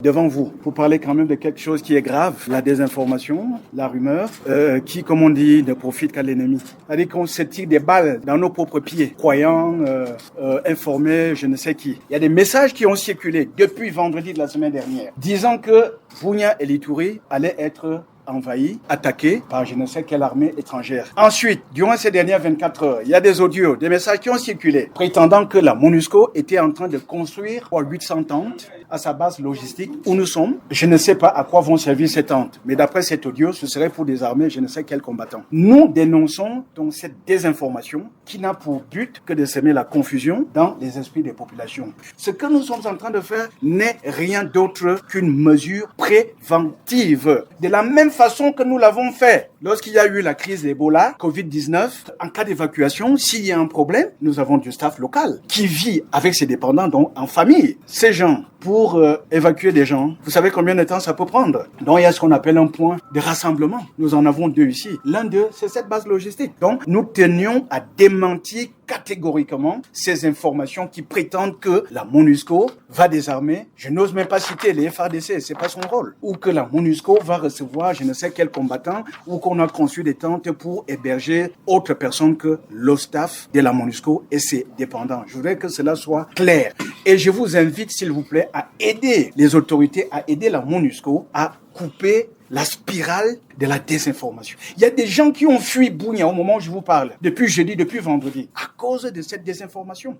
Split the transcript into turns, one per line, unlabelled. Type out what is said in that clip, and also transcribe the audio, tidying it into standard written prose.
devant vous pour parler quand même de quelque chose qui est grave, la désinformation, la rumeur, qui, comme on dit, ne profite qu'à l'ennemi. C'est-à-dire qu'on se tire des balles dans nos propres pieds, croyants, informés, je ne sais qui. Il y a des messages qui ont circulé depuis vendredi de la semaine dernière, disant que Bunia et Lituri allaient être envahi, attaqué par je ne sais quelle armée étrangère. Ensuite, durant ces dernières 24 heures, il y a des audios, des messages qui ont circulé, prétendant que la MONUSCO était en train de construire 800 tentes à sa base logistique où nous sommes. Je ne sais pas à quoi vont servir ces tentes, mais d'après cet audio, ce serait pour désarmer je ne sais quels combattants. Nous dénonçons donc cette désinformation qui n'a pour but que de semer la confusion dans les esprits des populations. Ce que nous sommes en train de faire n'est rien d'autre qu'une mesure préventive. De la même façon que nous l'avons fait lorsqu'il y a eu la crise d'Ebola, Covid-19, en cas d'évacuation, s'il y a un problème, nous avons du staff local qui vit avec ses dépendants, donc en famille. Ces gens, pour évacuer des gens, vous savez combien de temps ça peut prendre? Donc il y a ce qu'on appelle un point de rassemblement. Nous en avons deux ici. L'un d'eux, c'est cette base logistique. Donc nous tenions à démentir catégoriquement ces informations qui prétendent que la MONUSCO va désarmer. Je n'ose même pas citer les FARDC, c'est pas son rôle. Ou que la MONUSCO va recevoir je ne sais quel combattant, ou qu'on a conçu des tentes pour héberger autres personnes que le staff de la MONUSCO et ses dépendants. Je voudrais que cela soit clair. Et je vous invite, s'il vous plaît, à aider les autorités, à aider la MONUSCO à couper la spirale de la désinformation. Il y a des gens qui ont fui Bunia au moment où je vous parle, depuis jeudi, depuis vendredi, à cause de cette désinformation.